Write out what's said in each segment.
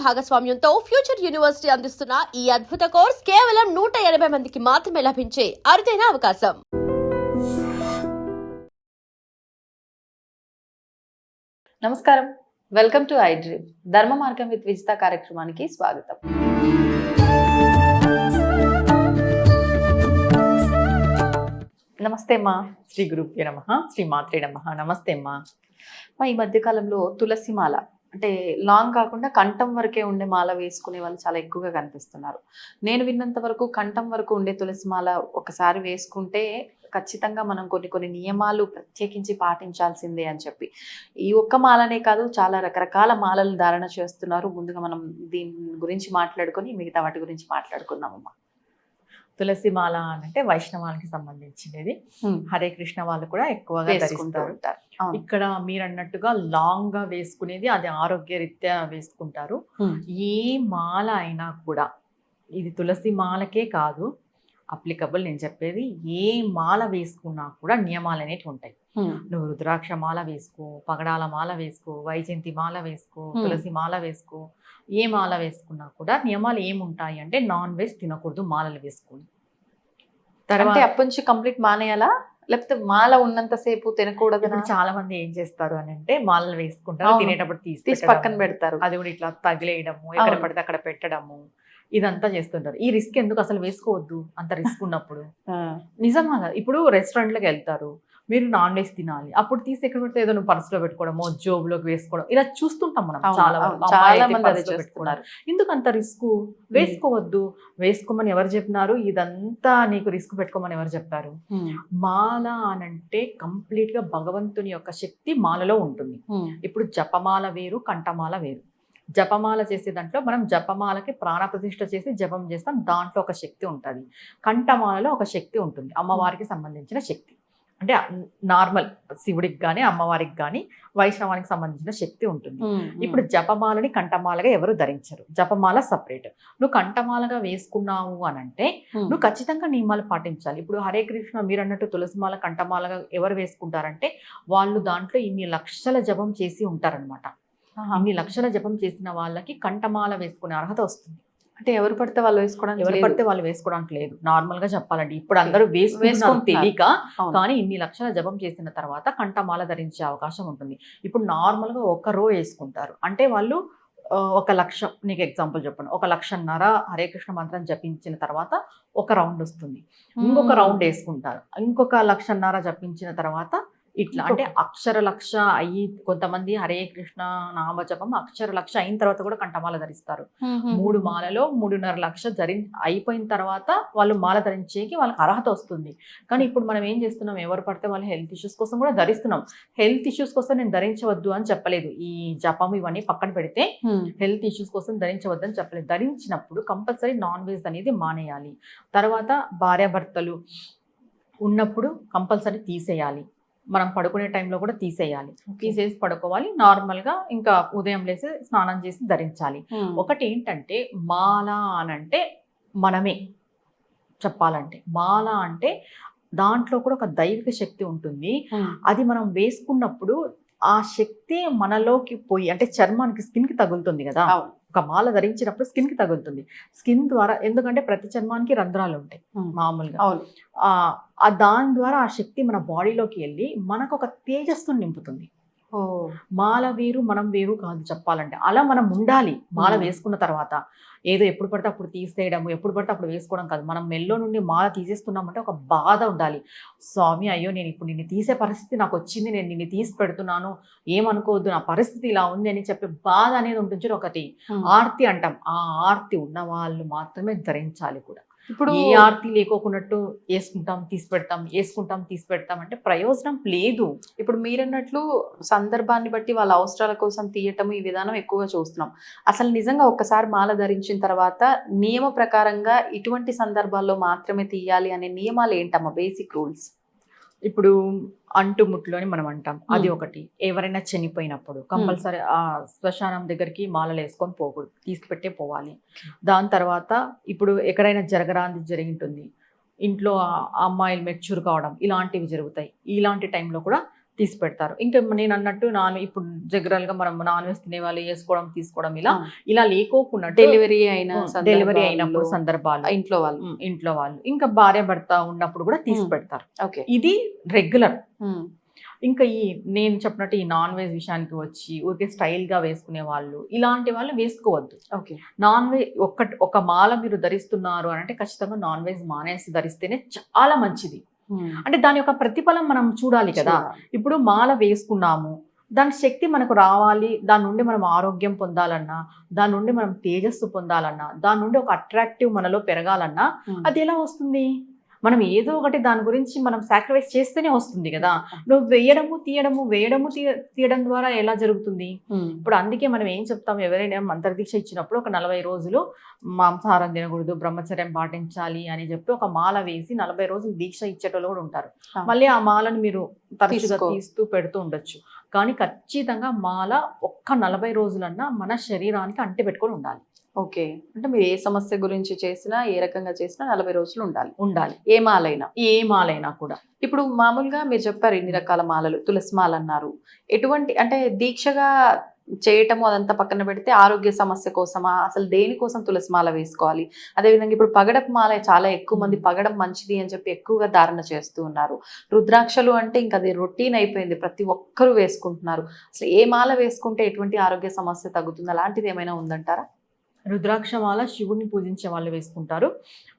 భాగస్వామ్యంతో future university అందిస్తున్న ఈ అద్భుత కోర్స్ కేవలం 180 మందికి మాత్రమే లభించే అరుదైన అవకాశం. నమస్కారం, వెల్కమ్ టు ఐ డ్రీమ్. ధర్మ మార్గం విత్ విజిత కార్యక్రమానికి స్వాగతం. నమస్తే అమ్మా. శ్రీ గురుభ్యో నమః, శ్రీ మాత్రే నమః. నమస్తే అమ్మా. ఈ మధ్యకాలంలో తులసి మాల అంటే లాంగ్ కాకుండా కంఠం వరకే ఉండే మాల వేసుకునే వాళ్ళు చాలా ఎక్కువగా కనిపిస్తున్నారు. నేను విన్నంత వరకు కంఠం వరకు ఉండే తులసి మాల ఒకసారి వేసుకుంటే ఖచ్చితంగా మనం కొన్ని నియమాలు ప్రత్యేకించి పాటించాల్సిందే అని చెప్పి, ఈ ఒక్క మాలనే కాదు చాలా రకరకాల మాలలు ధారణ చేస్తున్నారు. ముందుగా మనం దీని గురించి మాట్లాడుకొని మిగతా వాటి గురించి మాట్లాడుకుందామమ్మా. తులసి మాల అంటే వైష్ణవానికి సంబంధించినది. హరే కృష్ణ వాళ్ళు కూడా ఎక్కువగా వేసుకుంటూ ఉంటారు. ఇక్కడ మీరు అన్నట్టుగా లాంగ్ గా వేసుకునేది అది ఆరోగ్య రీత్యా వేసుకుంటారు. ఏ మాల అయినా కూడా, ఇది తులసి మాలకే కాదు అప్లికబుల్, నేను చెప్పేది ఏ మాల వేసుకున్నా కూడా నియమాలు అనేవి ఉంటాయి. నువ్వు రుద్రాక్ష మాల వేసుకో, పగడాల మాల వేసుకో, వైజయంతి మాల వేసుకో, తులసి మాల వేసుకో, ఏ మాల వేసుకున్నా కూడా నియమాలు ఏముంటాయి అంటే నాన్ వెజ్ తినకూడదు మాలలు వేసుకుని. తర్వాత అప్పటి నుంచి కంప్లీట్ మానేయాలా, లేకపోతే మాల ఉన్నంతసేపు తినకూడదు? చాలా మంది ఏం చేస్తారు అని అంటే మాలలు వేసుకుంటారు, తినేటప్పుడు తీసి పక్కన పెడతారు. అది కూడా ఇట్లా తగిలేయడము, ఎక్కడ పడితే అక్కడ పెట్టడము, ఇదంతా చేస్తుంటారు. ఈ రిస్క్ ఎందుకు, అసలు వేసుకోవద్దు అంత రిస్క్ ఉన్నప్పుడు. నిజమా? ఇప్పుడు రెస్టారెంట్లోకి వెళ్తారు, మీరు నాన్ వెజ్ తినాలి, అప్పుడు తీసి ఎక్కడ పెడితే ఏదో నువ్వు పర్సులో పెట్టుకోవడమో జోబులోకి వేసుకోవడం, ఇలా చూస్తుంటాం మనం. చాలా మంది పెట్టుకున్నారు. ఎందుకు అంత రిస్క్? వేసుకోవద్దు. వేసుకోమని ఎవరు చెప్పినారు? ఇదంతా నీకు రిస్క్ పెట్టుకోమని ఎవరు చెప్పారు? మాల అనంటే కంప్లీట్ గా భగవంతుని యొక్క శక్తి మాలలో ఉంటుంది. ఇప్పుడు జపమాల వేరు, కంఠమాల వేరు. జపమాల చేసే దాంట్లో మనం జపమాలకి ప్రాణ ప్రతిష్ఠ చేసి జపం చేస్తాం, దాంట్లో ఒక శక్తి ఉంటుంది. కంఠమాలలో ఒక శక్తి ఉంటుంది, అమ్మవారికి సంబంధించిన శక్తి. అంటే నార్మల్ శివుడికి కానీ అమ్మవారికి కానీ వైష్ణవానికి సంబంధించిన శక్తి ఉంటుంది. ఇప్పుడు జపమాలని కంఠమాలగా ఎవరు ధరించరు, జపమాల సపరేట్. నువ్వు కంఠమాలగా వేసుకున్నావు అని అంటే నువ్వు ఖచ్చితంగా నియమాలు పాటించాలి. ఇప్పుడు హరే కృష్ణ మీరు అన్నట్టు తులసిమాల కంఠమాలగా ఎవరు వేసుకుంటారంటే వాళ్ళు దాంట్లో ఇన్ని లక్షల జపం చేసి ఉంటారనమాట. ఇన్ని లక్షల జపం చేసిన వాళ్ళకి కంఠమాల వేసుకునే అర్హత వస్తుంది. అంటే ఎవరు పడితే వాళ్ళు వేసుకోవడానికి, ఎవరు పడితే వాళ్ళు వేసుకోవడానికి లేదు. నార్మల్ గా చెప్పాలండి, ఇప్పుడు అందరూ వేసుకుంటున్నారు తెలియక, కానీ ఇన్ని లక్షల జపం చేసిన తర్వాత కంఠమాల ధరించే అవకాశం ఉంటుంది. ఇప్పుడు నార్మల్ గా ఒక రో వేసుకుంటారు అంటే వాళ్ళు 1,00,000, నీకు ఎగ్జాంపుల్ చెప్పండి, 1,50,000 హరే కృష్ణ మంత్రం జపించిన తర్వాత ఒక రౌండ్ వస్తుంది, ఇంకొక రౌండ్ వేసుకుంటారు, ఇంకొక 1,50,000 జపించిన తర్వాత ఇట్లా. అంటే అక్షర లక్ష అయ్యి, కొంతమంది హరే కృష్ణ నామ జపం అక్షర లక్ష అయిన తర్వాత కూడా కంఠమాల ధరిస్తారు. 3 మాలలో 3.5 లక్ష అయిపోయిన తర్వాత వాళ్ళు మాల ధరించేకి వాళ్ళకి అర్హత వస్తుంది. కానీ ఇప్పుడు మనం ఏం చేస్తున్నాం, ఎవరు పడితే వాళ్ళు హెల్త్ ఇష్యూస్ కోసం కూడా ధరిస్తున్నాం. హెల్త్ ఇష్యూస్ కోసం నేను ధరించవద్దు అని చెప్పలేదు, ఈ జపం ఇవన్నీ పక్కన పెడితే హెల్త్ ఇష్యూస్ కోసం ధరించవద్దు అని చెప్పలేదు. ధరించినప్పుడు కంపల్సరీ నాన్ వెజ్ అనేది మానేయాలి. తర్వాత భార్యాభర్తలు ఉన్నప్పుడు కంపల్సరీ తీసేయాలి, మనం పడుకునే టైంలో కూడా తీసేయాలి, తీసేసి పడుకోవాలి. నార్మల్గా ఇంకా ఉదయం లేసి స్నానం చేసి ధరించాలి. ఒకటి ఏంటంటే మాల అనంటే మనమే చెప్పాలంటే, మాల అంటే దాంట్లో కూడా ఒక దైవిక శక్తి ఉంటుంది. అది మనం వేసుకున్నప్పుడు ఆ శక్తి మనలోకి పోయి, అంటే చర్మానికి స్కిన్కి తగులుతుంది కదా, ఒక మాల ధరించినప్పుడు స్కిన్కి తగులుతుంది. స్కిన్ ద్వారా, ఎందుకంటే ప్రతి చర్మానికి రంధ్రాలు ఉంటాయి మామూలుగా, దాని ద్వారా ఆ శక్తి మన బాడీలోకి వెళ్ళి మనకు ఒక తేజస్సును నింపుతుంది. మాల వేరు మనం వేరు కాదు చెప్పాలంటే, అలా మనం ఉండాలి. మాల వేసుకున్న తర్వాత ఏదో ఎప్పుడు పడితే అప్పుడు తీసేయడం, ఎప్పుడు పడితే అప్పుడు వేసుకోవడం కాదు. మనం మెల్లో నుండి మాల తీసేస్తున్నామంటే ఒక బాధ ఉండాలి. స్వామి అయ్యో నేను ఇప్పుడు నిన్ను తీసే పరిస్థితి నాకు వచ్చింది, నేను నిన్ను తీసి పెడుతున్నాను, ఏమనుకోవద్దు, నా పరిస్థితి ఇలా ఉంది అని చెప్పే బాధ అనేది ఉంటుంది. ఒకటి ఆర్తి అంటాం, ఆ ఆర్తి ఉన్న వాళ్ళు మాత్రమే ధరించాలి కూడా. ఇప్పుడు ఏ ఆర్తి లేకోకున్నట్టు వేసుకుంటాం తీసి పెడతాం, వేసుకుంటాం తీసి పెడతాం అంటే ప్రయోజనం లేదు. ఇప్పుడు మీరన్నట్లు సందర్భాన్ని బట్టి వాళ్ళ అవసరాల కోసం తీయటం, ఈ విధానం ఎక్కువగా చూస్తున్నాం. అసలు నిజంగా ఒక్కసారి మాల ధరించిన తర్వాత నియమ ప్రకారంగా ఇటువంటి సందర్భాల్లో మాత్రమే తీయాలి అనే నియమాలు ఏంటమ్మా, బేసిక్ రూల్స్? ఇప్పుడు అంటుముట్లు అని మనం అంటాం, అది ఒకటి. ఎవరైనా చనిపోయినప్పుడు కంపల్సరీ ఆ శ్మశానం దగ్గరికి మాలలు వేసుకొని పోకూడదు, తీసుకుపెట్టే పోవాలి. దాని తర్వాత ఇప్పుడు ఎక్కడైనా జరగరాంది జరిగింటుంది, ఇంట్లో అమ్మాయిలు మెచ్యూర్ కావడం ఇలాంటివి జరుగుతాయి. ఇలాంటి టైంలో కూడా తీసి పెడతారు. ఇంకా నేను అన్నట్టు ఇప్పుడు జనరల్ గా మనం నాన్ వెజ్ తినే వాళ్ళు వేసుకోవడం తీసుకోవడం ఇలా లేకోకుండా డెలివరీ అయినప్పుడు సందర్భాలు ఇంట్లో వాళ్ళు ఇంకా భార్య భర్త ఉన్నప్పుడు కూడా తీసి పెడతారు. ఓకే, ఇది రెగ్యులర్. ఇంకా నేను చెప్పినట్టు ఈ నాన్ వెజ్ విషయానికి వచ్చి ఊరికే స్టైల్ గా వేసుకునే వాళ్ళు ఇలాంటి వాళ్ళు వేసుకోవద్దు. ఓకే, నాన్ వెజ్ ఒక మాల మీరు ధరిస్తున్నారు అని అంటే ఖచ్చితంగా నాన్ వెజ్ మానేసి ధరిస్తేనే చాలా మంచిది. అంటే దాని యొక్క ప్రతిఫలం మనం చూడాలి కదా. ఇప్పుడు మాల వేసుకున్నాము, దాని శక్తి మనకు రావాలి, దాని నుండి మనం ఆరోగ్యం పొందాలన్నా, దాని నుండి మనం తేజస్సు పొందాలన్నా, దాని నుండి ఒక అట్రాక్టివ్ మనలో పెరగాలన్నా అది ఎలా వస్తుంది? మనం ఏదో ఒకటి దాని గురించి మనం సాక్రిఫైస్ చేస్తేనే వస్తుంది కదా. నువ్వు వేయడము తీయడం ద్వారా ఎలా జరుగుతుంది? ఇప్పుడు అందుకే మనం ఏం చెప్తాం, ఎవరైనా మంత్రదీక్ష ఇచ్చినప్పుడు ఒక 40 రోజులు మాంసాహారం తినకూడదు, బ్రహ్మచర్యం పాటించాలి అని చెప్పి ఒక మాల వేసి 40 రోజులు దీక్ష ఇచ్చేటోళ్ళు కూడా ఉంటారు. మళ్ళీ ఆ మాలను మీరు తరచుగా తీస్తూ పెడుతూ ఉండొచ్చు. కానీ ఖచ్చితంగా మాల ఒక్క 40 రోజులన్నా మన శరీరానికి అంటి పెట్టుకొని ఉండాలి. ఓకే, అంటే మీరు ఏ సమస్య గురించి చేసినా ఏ రకంగా చేసినా 40 రోజులు ఉండాలి. ఏ మాలైనా కూడా. ఇప్పుడు మామూలుగా మీరు చెప్పారు ఇన్ని రకాల మాలలు, తులసి మాల అన్నారు. ఎటువంటి అంటే దీక్షగా చేయటము అదంతా పక్కన పెడితే ఆరోగ్య సమస్య కోసమా, అసలు దేనికోసం తులసి మాల వేసుకోవాలి? అదేవిధంగా ఇప్పుడు పగడపు మాల చాలా ఎక్కువ మంది పగడం మంచిది అని చెప్పి ఎక్కువగా ధారణ చేస్తూ ఉన్నారు. రుద్రాక్షలు అంటే ఇంకా అది రొటీన్ అయిపోయింది, ప్రతి ఒక్కరూ వేసుకుంటున్నారు. అసలు ఏ మాల వేసుకుంటే ఎటువంటి ఆరోగ్య సమస్య తగ్గుతుంది, అలాంటిది ఏమైనా ఉందంటారా? రుద్రాక్షమాల శివుడిని పూజించే వాళ్ళు వేసుకుంటారు.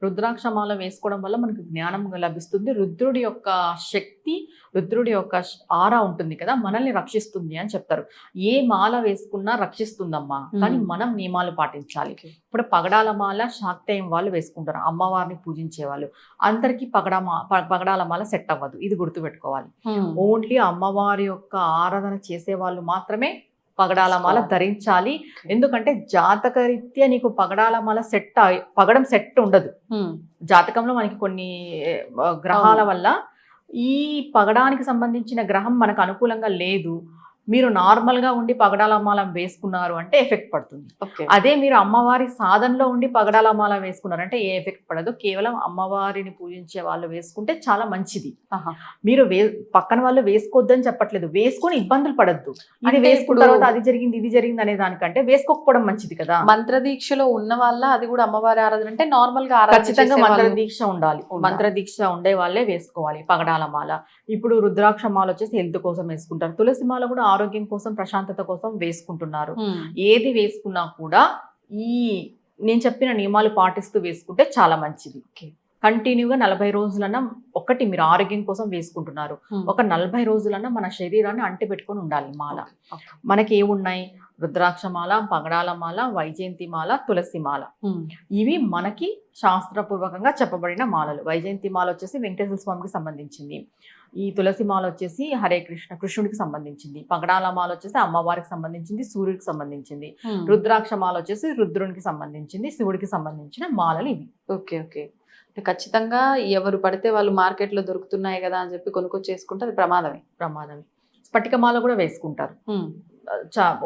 రుద్రాక్షమాల వేసుకోవడం వల్ల మనకు జ్ఞానం లభిస్తుంది. రుద్రుడి యొక్క శక్తి, రుద్రుడి యొక్క ఆరా ఉంటుంది కదా, మనల్ని రక్షిస్తుంది అని చెప్తారు. ఏ మాల వేసుకున్నా రక్షిస్తుందమ్మా, కానీ మనం నియమాలు పాటించాలి. ఇప్పుడు పగడాల మాల శాక్తేయం వాళ్ళు వేసుకుంటారు, అమ్మవారిని పూజించే వాళ్ళు. అందరికీ పగడాల మాల సెట్ అవ్వదు, ఇది గుర్తుపెట్టుకోవాలి. ఓన్లీ అమ్మవారి యొక్క ఆరాధన చేసే వాళ్ళు మాత్రమే పగడాల మాల ధరించాలి. ఎందుకంటే జాతకరీత్యా నీకు పగడాల మాల పగడం సెట్ ఉండదు. జాతకంలో మనకి కొన్ని గ్రహాల వల్ల ఈ పగడానికి సంబంధించిన గ్రహం మనకు అనుకూలంగా లేదు, మీరు నార్మల్ గా ఉండి పగడాల మాల వేసుకున్నారు అంటే ఎఫెక్ట్ పడుతుంది. అదే మీరు అమ్మవారి సాధనలో ఉండి పగడాల మాల వేసుకున్నారు అంటే ఏ ఎఫెక్ట్ పడదు. కేవలం అమ్మవారిని పూజించే వాళ్ళు వేసుకుంటే చాలా మంచిది. మీరు పక్కన వాళ్ళు వేసుకోవద్దని చెప్పట్లేదు, వేసుకొని ఇబ్బందులు పడద్దు. ఇది వేసుకున్న తర్వాత అది జరిగింది ఇది జరిగింది అనే దానికంటే వేసుకోకపోవడం మంచిది కదా. మంత్రదీక్షలో ఉన్న వాళ్ళ అది కూడా అమ్మవారి ఆరాధన అంటే నార్మల్ గా ఖచ్చితంగా మంత్రదీక్ష ఉండాలి. మంత్రదీక్ష ఉండే వాళ్ళే వేసుకోవాలి పగడాల మాల. ఇప్పుడు రుద్రాక్ష మాల వచ్చేసి హెల్త్ కోసం వేసుకుంటారు. తులసి మాల కూడా ఆరోగ్యం కోసం, ప్రశాంతత కోసం వేసుకుంటున్నారు. ఏది వేసుకున్నా కూడా నేను చెప్పిన నియమాలు పాటిస్తూ వేసుకుంటే చాలా మంచిది. కంటిన్యూగా 40 రోజులన్నా ఒకటి మీరు ఆరోగ్యం కోసం వేసుకుంటున్నారు, ఒక 40 రోజులన్నా మన శరీరాన్ని అంటి పెట్టుకొని ఉండాలి మాల. మనకి ఏమున్నాయి? రుద్రాక్షమాల, పగడాల మాల, వైజయంతి మాల, తులసి మాల. ఇవి మనకి శాస్త్రపూర్వకంగా చెప్పబడిన మాలలు. వైజయంతి మాల వచ్చేసి వెంకటేశ్వర స్వామికి సంబంధించింది, ఈ తులసి మాల వచ్చేసి హరే కృష్ణుడికి సంబంధించింది, పగడాల మాల వచ్చేసి అమ్మవారికి సంబంధించింది, సూర్యుడికి సంబంధించింది, రుద్రాక్ష మాల వచ్చేసి రుద్రునికి సంబంధించింది, శివుడికి సంబంధించిన మాలలు ఇవి. ఓకే ఓకే, ఖచ్చితంగా ఎవరు పడితే వాళ్ళు మార్కెట్లో దొరుకుతున్నాయి కదా అని చెప్పి కొనుక్కొచ్చేసుకుంటే అది ప్రమాదమే. స్ఫటిక మాల కూడా వేసుకుంటారు,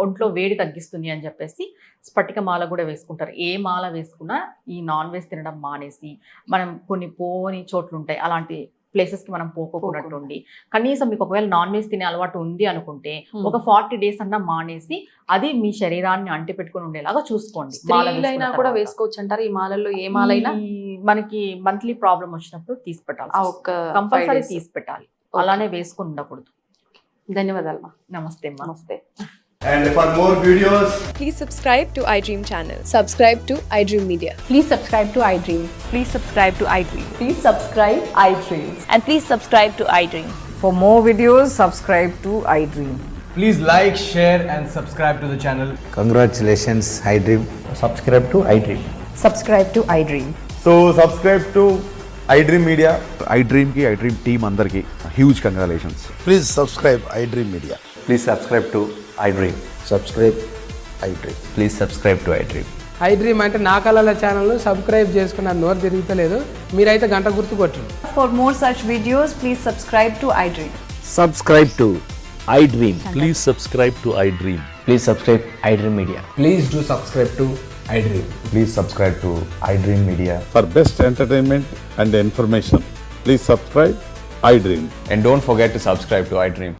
ఒంట్లో వేడి తగ్గిస్తుంది అని చెప్పేసి స్ఫటిక మాల కూడా వేసుకుంటారు. ఏ మాల వేసుకున్నా ఈ నాన్ వెజ్ తినడం మానేసి, మనం కొన్ని పోని చోట్లు ఉంటాయి అలాంటి ప్లేసెస్కి మనం పోకోకున్నట్టుండి, కనీసం మీకు ఒకవేళ నాన్ వెజ్ తినే అలవాటు ఉంది అనుకుంటే ఒక 40 days అన్నా మానేసి అది మీ శరీరాన్ని అంటి పెట్టుకుని ఉండేలాగా చూసుకోండి. మాలైనా కూడా వేసుకోవచ్చు అంటారు. ఈ మాలల్లో ఏ మాలైనా మనకి మంత్లీ ప్రాబ్లం వచ్చినప్పుడు తీసి పెట్టాలి, కంపల్సరీ తీసి పెట్టాలి, అలానే వేసుకుని ఉండకూడదు. ధన్యవాదాలు. నమస్తే. And for more videos, please subscribe to iDream channel. Subscribe to iDream Media. Please subscribe to iDream. Please subscribe to iDream. Please subscribe iDream. And please subscribe to iDream. For more videos, subscribe to iDream. please like, share and subscribe to the channel. Congratulations, iDream. Subscribe to iDream. Subscribe to iDream. So subscribe to iDream Media. iDream ki iDream team andarki huge congratulations. Please subscribe iDream Media. Please subscribe to iDream. Subscribe iDream. Please subscribe to iDream. iDream అంటే నా కళల channel subscribe చేసుకున్న నోరు తిరుగుతలేదు, మీరైతే గంట గుర్తు కొట్టండి. For more such videos, please subscribe to iDream. Subscribe to iDream. Please subscribe to iDream. Please subscribe iDream Media. Please do subscribe to iDream. Please subscribe to iDream Media. For best entertainment and information, please subscribe iDream. And don't forget to subscribe to iDream.